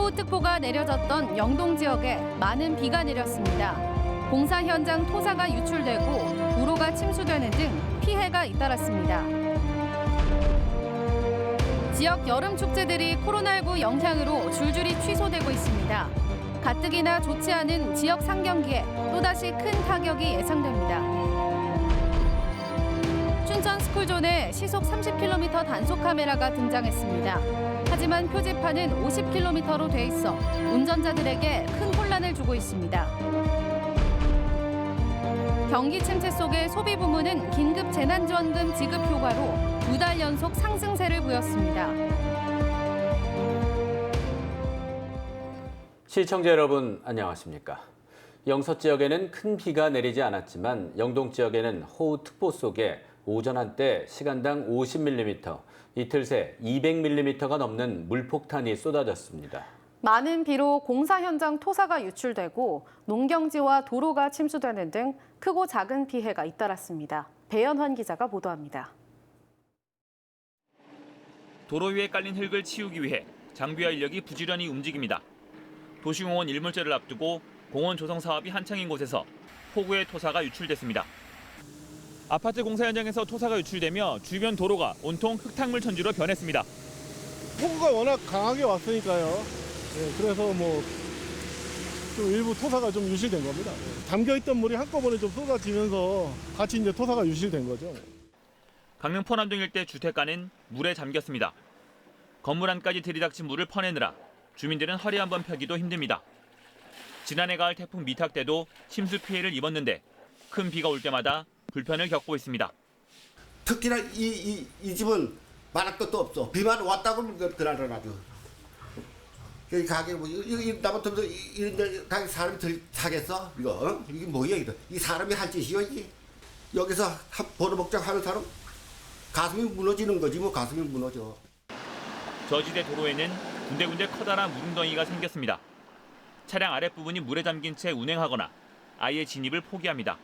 호우특보가 내려졌던 영동 지역에 많은 비가 내렸습니다. 공사 현장 토사가 유출되고 도로가 침수되는 등 피해가 잇따랐습니다. 지역 여름 축제들이 코로나19 영향으로 줄줄이 취소되고 있습니다. 가뜩이나 좋지 않은 지역 상경기에 또다시 큰 타격이 예상됩니다. 춘천 스쿨존에 시속 30km 단속 카메라가 등장했습니다. 하지만 표지판은 50km로 돼 있어 운전자들에게 큰 혼란을 주고 있습니다. 경기 침체 속에 소비 부문은 긴급 재난지원금 지급 효과로 2달 연속 상승세를 보였습니다. 시청자 여러분 안녕하십니까? 영서 지역에는 큰 비가 내리지 않았지만 영동 지역에는 호우특보 속에 오전 한때 시간당 50mm, 이틀 새 200mm가 넘는 물폭탄이 쏟아졌습니다. 많은 비로 공사 현장 토사가 유출되고 농경지와 도로가 침수되는 등 크고 작은 피해가 잇따랐습니다. 배연환 기자가 보도합니다. 도로 위에 깔린 흙을 치우기 위해 장비와 인력이 부지런히 움직입니다. 도시공원 일몰제를 앞두고 공원 조성 사업이 한창인 곳에서 폭우의 토사가 유출됐습니다. 아파트 공사 현장에서 토사가 유출되며 주변 도로가 온통 흙탕물 천지로 변했습니다. 폭우가 워낙 강하게 왔으니까요. 그래서 좀 일부 토사가 좀 유실된 겁니다. 잠겨있던 물이 한꺼번에 좀 쏟아지면서 같이 이제 토사가 유실된 거죠. 강릉 포남동 일대 주택가는 물에 잠겼습니다. 건물 안까지 들이닥친 물을 퍼내느라 주민들은 허리 한번 펴기도 힘듭니다. 지난해 가을 태풍 미탁 때도 침수 피해를 입었는데 큰 비가 올 때마다 불편을 겪고 있습니다. 특히나 이 집은 말할 것도 없어. 비만 왔다고 그러더라도 아주. 여기 가게 나부터 이런데 다 사람이 사겠어? 이거 이게 뭐야 이거? 이 사람이 할 짓이요 이게? 여기서 버르복작 하는 사람 가슴이 무너지는 거지 뭐 가슴이 무너져. 저지대 도로에는 군데군데 커다란 무릉덩이가 생겼습니다. 차량 아랫부분이 물에 잠긴 채 운행하거나 아예 진입을 포기합니다.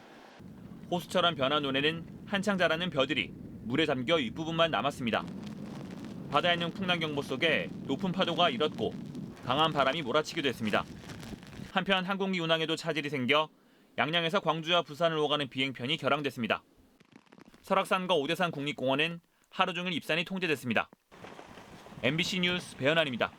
호수처럼 변한 논에는 한창 자라는 벼들이 물에 잠겨 윗부분만 남았습니다. 바다에 있는 풍랑경보 속에 높은 파도가 일었고 강한 바람이 몰아치기도 했습니다. 한편 항공기 운항에도 차질이 생겨 양양에서 광주와 부산을 오가는 비행편이 결항됐습니다. 설악산과 오대산 국립공원은 하루 종일 입산이 통제됐습니다. MBC 뉴스 배현환입니다.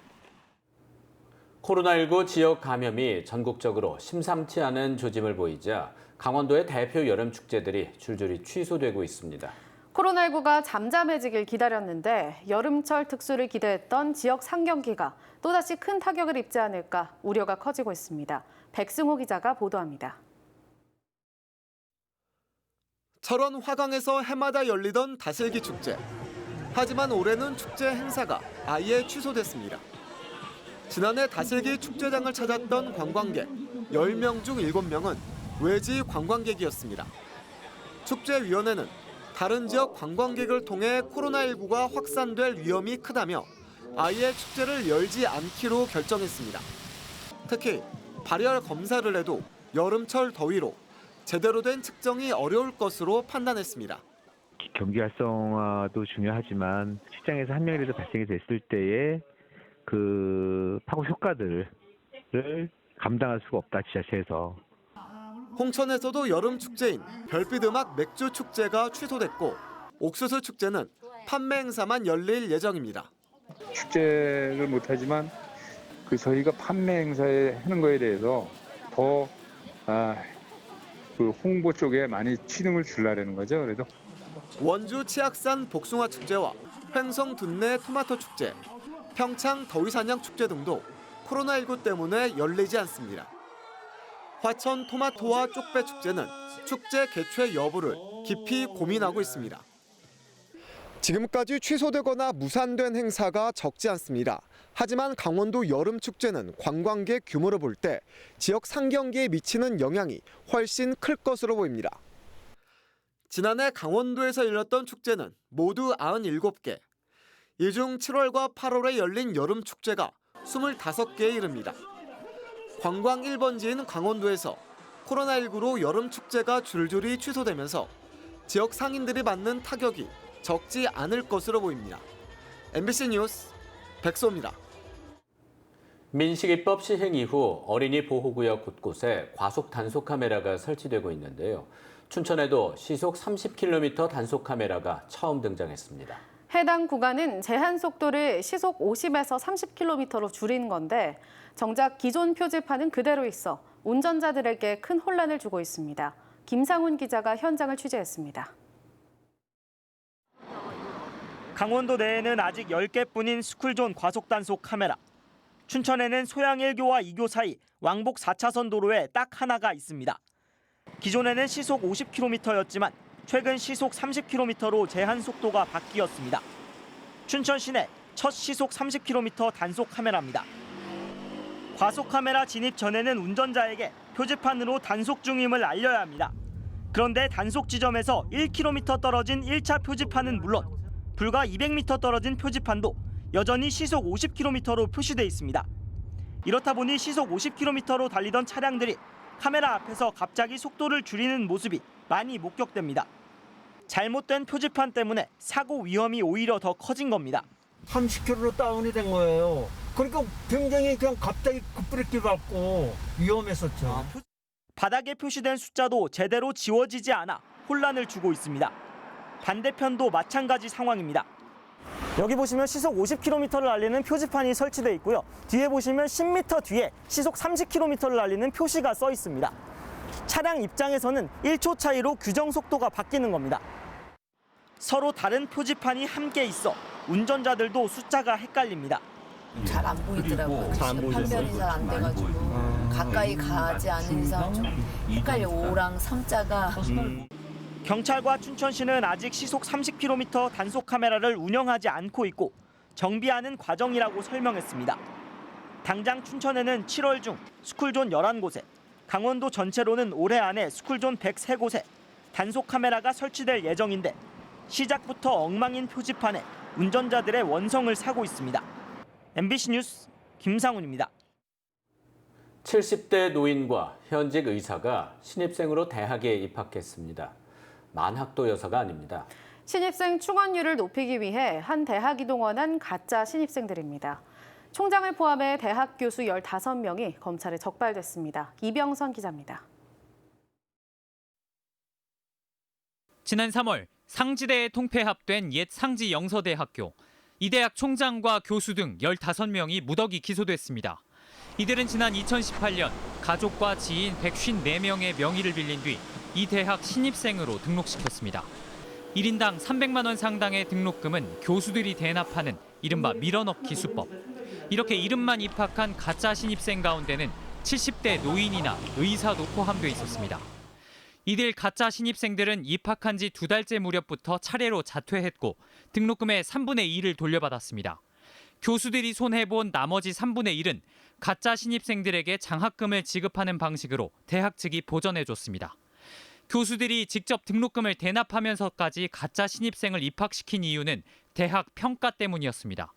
코로나19 지역 감염이 전국적으로 심상치 않은 조짐을 보이자 강원도의 대표 여름 축제들이 줄줄이 취소되고 있습니다. 코로나19가 잠잠해지길 기다렸는데 여름철 특수를 기대했던 지역 상경기가 또다시 큰 타격을 입지 않을까 우려가 커지고 있습니다. 백승호 기자가 보도합니다. 철원 화강에서 해마다 열리던 다슬기 축제. 하지만 올해는 축제 행사가 아예 취소됐습니다. 지난해 다슬기 축제장을 찾았던 관광객 10명 중 7명은 외지 관광객이었습니다. 축제위원회는 다른 지역 관광객을 통해 코로나19가 확산될 위험이 크다며 아예 축제를 열지 않기로 결정했습니다. 특히 발열 검사를 해도 여름철 더위로 제대로 된 측정이 어려울 것으로 판단했습니다. 경기 활성화도 중요하지만 시장에서 한 명이라도 발생이 됐을 때의 그 파고 효과들을 감당할 수가 없다 지자체에서. 홍천에서도 여름 축제인 별빛 음악 맥주 축제가 취소됐고 옥수수 축제는 판매 행사만 열릴 예정입니다. 축제를 못하지만 저희가 판매 행사에 하는 거에 대해서 더 홍보 쪽에 많이 치능을 주려는 거죠. 그래도 원주 치악산 복숭아 축제와 횡성 둔내 토마토 축제, 평창 더위사냥 축제 등도 코로나19 때문에 열리지 않습니다. 화천 토마토와 쪽배 축제는 축제 개최 여부를 깊이 고민하고 있습니다. 지금까지 취소되거나 무산된 행사가 적지 않습니다. 하지만 강원도 여름 축제는 관광객 규모로 볼 때 지역 상경기에 미치는 영향이 훨씬 클 것으로 보입니다. 지난해 강원도에서 열렸던 축제는 모두 97개. 이 중 7월과 8월에 열린 여름 축제가 25개에 이릅니다. 관광 1번지인 강원도에서 코로나19로 여름 축제가 줄줄이 취소되면서 지역 상인들이 받는 타격이 적지 않을 것으로 보입니다. MBC 뉴스 백소입니다. 민식이법 시행 이후 어린이 보호구역 곳곳에 과속 단속 카메라가 설치되고 있는데요. 춘천에도 시속 30km 단속 카메라가 처음 등장했습니다. 해당 구간은 제한 속도를 시속 50에서 30km로 줄인 건데 정작 기존 표지판은 그대로 있어 운전자들에게 큰 혼란을 주고 있습니다. 김상훈 기자가 현장을 취재했습니다. 강원도 내에는 아직 10개뿐인 스쿨존 과속단속 카메라. 춘천에는 소양 1교와 2교 사이 왕복 4차선 도로에 딱 하나가 있습니다. 기존에는 시속 50km였지만 최근 시속 30km로 제한 속도가 바뀌었습니다. 춘천 시내 첫 시속 30km 단속 카메라입니다. 과속 카메라 진입 전에는 운전자에게 표지판으로 단속 중임을 알려야 합니다. 그런데 단속 지점에서 1km 떨어진 1차 표지판은 물론 불과 200m 떨어진 표지판도 여전히 시속 50km로 표시돼 있습니다. 이렇다 보니 시속 50km로 달리던 차량들이 카메라 앞에서 갑자기 속도를 줄이는 모습이 많이 목격됩니다. 잘못된 표지판 때문에 사고 위험이 오히려 더 커진 겁니다. 30km로 다운이 된 거예요. 그러니까 굉장히 그냥 갑자기 급브레이크 밟고 위험했었죠. 바닥에 표시된 숫자도 제대로 지워지지 않아 혼란을 주고 있습니다. 반대편도 마찬가지 상황입니다. 여기 보시면 시속 50km를 알리는 표지판이 설치돼 있고요. 뒤에 보시면 10m 뒤에 시속 30km를 알리는 표시가 써 있습니다. 차량 입장에서는 1초 차이로 규정 속도가 바뀌는 겁니다. 서로 다른 표지판이 함께 있어 운전자들도 숫자가 헷갈립니다. 잘 안 보이더라고요. 판별이 잘 안 돼가지고 가까이 가지 않은 이상 좀 헷갈려. 5랑 3자가. 경찰과 춘천시는 아직 시속 30km 단속 카메라를 운영하지 않고 있고 정비하는 과정이라고 설명했습니다. 당장 춘천에는 7월 중 스쿨존 11곳에, 강원도 전체로는 올해 안에 스쿨존 103곳에 단속 카메라가 설치될 예정인데 시작부터 엉망인 표지판에 운전자들의 원성을 사고 있습니다. MBC 뉴스 김상훈입니다. 70대 노인과 현직 의사가 신입생으로 대학에 입학했습니다. 만학도 여사가 아닙니다. 신입생 충원율을 높이기 위해 한 대학이 동원한 가짜 신입생들입니다. 총장을 포함해 대학 교수 15명이 검찰에 적발됐습니다. 이병선 기자입니다. 지난 3월 상지대에 통폐합된 옛 상지 영서대학교. 이 대학 총장과 교수 등 15명이 무더기 기소됐습니다. 이들은 지난 2018년 가족과 지인 154명의 명의를 빌린 뒤 이 대학 신입생으로 등록시켰습니다. 1인당 300만 원 상당의 등록금은 교수들이 대납하는 이른바 밀어넣기 수법. 이렇게 이름만 입학한 가짜 신입생 가운데는 70대 노인이나 의사도 포함돼 있었습니다. 이들 가짜 신입생들은 입학한 지 2달째 무렵부터 차례로 자퇴했고 등록금의 3분의 2를 돌려받았습니다. 교수들이 손해본 나머지 3분의 1은 가짜 신입생들에게 장학금을 지급하는 방식으로 대학 측이 보전해줬습니다. 교수들이 직접 등록금을 대납하면서까지 가짜 신입생을 입학시킨 이유는 대학 평가 때문이었습니다.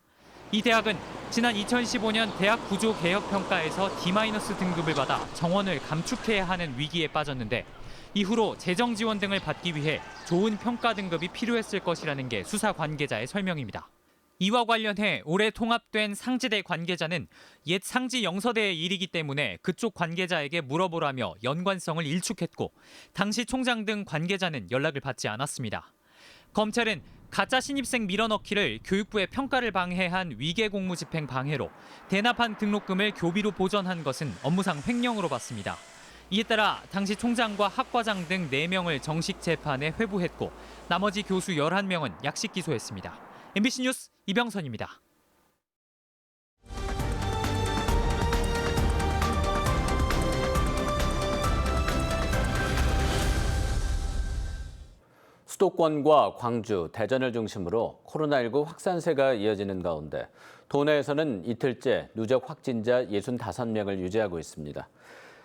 이 대학은 지난 2015년 대학 구조 개혁 평가에서 D- 등급을 받아 정원을 감축해야 하는 위기에 빠졌는데 이후로 재정 지원 등을 받기 위해 좋은 평가 등급이 필요했을 것이라는 게 수사 관계자의 설명입니다. 이와 관련해 올해 통합된 상지대 관계자는 옛 상지 영서대의 일이기 때문에 그쪽 관계자에게 물어보라며 연관성을 일축했고 당시 총장 등 관계자는 연락을 받지 않았습니다. 검찰은 가짜 신입생 밀어넣기를 교육부의 평가를 방해한 위계 공무 집행 방해로 대납한 등록금을 교비로 보전한 것은 업무상 횡령으로 봤습니다. 이에 따라 당시 총장과 학과장 등 4명을 정식 재판에 회부했고 나머지 교수 11명은 약식 기소했습니다. MBC 뉴스 이병선입니다. 수도권과 광주, 대전을 중심으로 코로나19 확산세가 이어지는 가운데 도내에서는 이틀째 누적 확진자 65명을 유지하고 있습니다.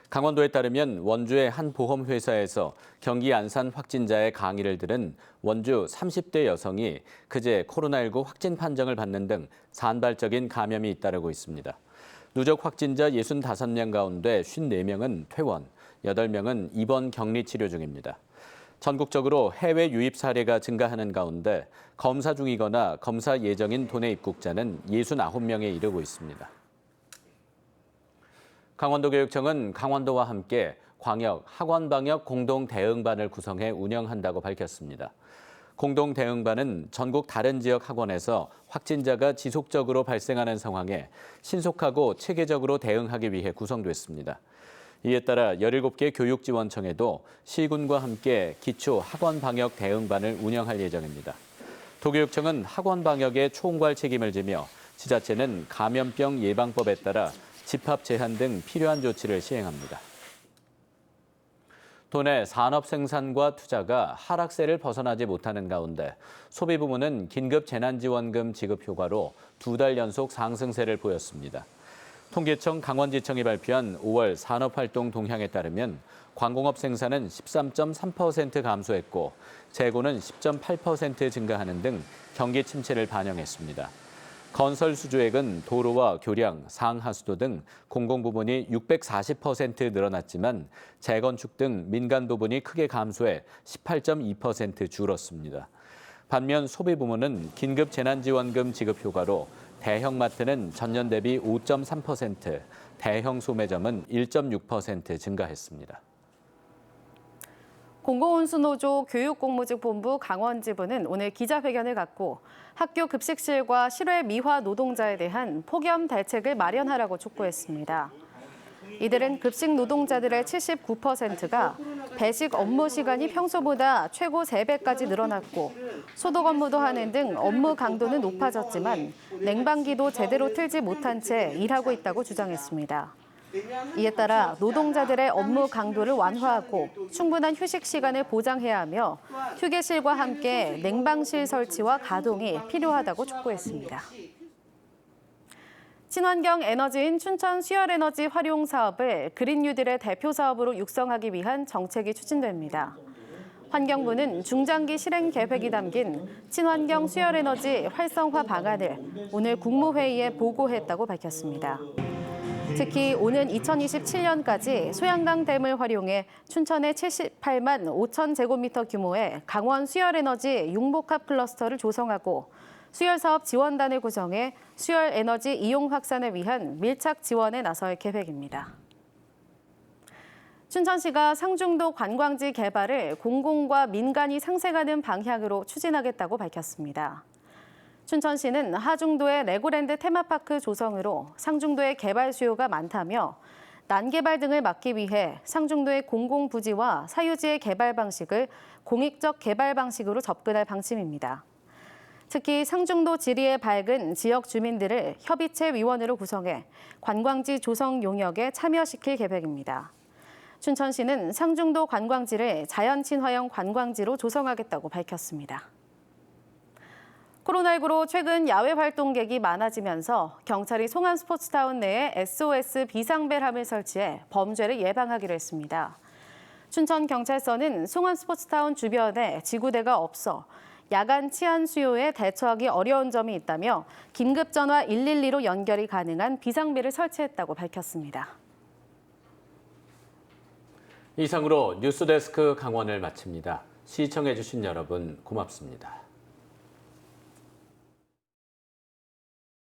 강원도에 따르면 원주의 한 보험회사에서 경기 안산 확진자의 강의를 들은 원주 30대 여성이 그제 코로나19 확진 판정을 받는 등 산발적인 감염이 잇따르고 있습니다. 누적 확진자 65명 가운데 54명은 퇴원, 8명은 입원 격리 치료 중입니다. 전국적으로 해외 유입 사례가 증가하는 가운데 검사 중이거나 검사 예정인 도내 입국자는 69명에 이르고 있습니다. 강원도교육청은 강원도와 함께 광역, 학원방역 공동대응반을 구성해 운영한다고 밝혔습니다. 공동대응반은 전국 다른 지역 학원에서 확진자가 지속적으로 발생하는 상황에 신속하고 체계적으로 대응하기 위해 구성됐습니다. 이에 따라 17개 교육지원청에도 시군과 함께 기초 학원방역 대응반을 운영할 예정입니다. 도교육청은 학원방역의 총괄 책임을 지며 지자체는 감염병 예방법에 따라 집합 제한 등 필요한 조치를 시행합니다. 도내 산업 생산과 투자가 하락세를 벗어나지 못하는 가운데 소비 부문은 긴급 재난지원금 지급 효과로 2달 연속 상승세를 보였습니다. 통계청 강원지청이 발표한 5월 산업활동 동향에 따르면 광공업 생산은 13.3% 감소했고 재고는 10.8% 증가하는 등 경기 침체를 반영했습니다. 건설 수주액은 도로와 교량, 상하수도 등 공공부문이 640% 늘어났지만 재건축 등 민간 부분이 크게 감소해 18.2% 줄었습니다. 반면 소비 부문은 긴급 재난지원금 지급 효과로 대형 마트는 전년 대비 5.3%, 대형 소매점은 1.6% 증가했습니다. 공공운수노조 교육공무직본부 강원지부는 오늘 기자회견을 갖고 학교 급식실과 실외 미화 노동자에 대한 폭염 대책을 마련하라고 촉구했습니다. 이들은 급식 노동자들의 79%가 배식 업무 시간이 평소보다 최고 3배까지 늘어났고 소독 업무도 하는 등 업무 강도는 높아졌지만 냉방기도 제대로 틀지 못한 채 일하고 있다고 주장했습니다. 이에 따라 노동자들의 업무 강도를 완화하고 충분한 휴식 시간을 보장해야 하며 휴게실과 함께 냉방실 설치와 가동이 필요하다고 촉구했습니다. 친환경 에너지인 춘천 수열에너지 활용 사업을 그린 뉴딜의 대표 사업으로 육성하기 위한 정책이 추진됩니다. 환경부는 중장기 실행 계획이 담긴 친환경 수열에너지 활성화 방안을 오늘 국무회의에 보고했다고 밝혔습니다. 특히 오는 2027년까지 소양강 댐을 활용해 춘천의 78만 5천 제곱미터 규모의 강원 수열에너지 융복합 클러스터를 조성하고 수열사업 지원단을 구성해 수열에너지 이용 확산을 위한 밀착 지원에 나설 계획입니다. 춘천시가 상중도 관광지 개발을 공공과 민간이 상생하는 방향으로 추진하겠다고 밝혔습니다. 춘천시는 하중도의 레고랜드 테마파크 조성으로 상중도의 개발 수요가 많다며 난개발 등을 막기 위해 상중도의 공공부지와 사유지의 개발 방식을 공익적 개발 방식으로 접근할 방침입니다. 특히 상중도 지리에 밝은 지역 주민들을 협의체 위원으로 구성해 관광지 조성 용역에 참여시킬 계획입니다. 춘천시는 상중도 관광지를 자연친화형 관광지로 조성하겠다고 밝혔습니다. 코로나19로 최근 야외 활동객이 많아지면서 경찰이 송암 스포츠타운 내에 SOS 비상벨함을 설치해 범죄를 예방하기로 했습니다. 춘천경찰서는 송암 스포츠타운 주변에 지구대가 없어 야간 치안 수요에 대처하기 어려운 점이 있다며 긴급전화 112로 연결이 가능한 비상벨을 설치했다고 밝혔습니다. 이상으로 뉴스데스크 강원을 마칩니다. 시청해주신 여러분 고맙습니다.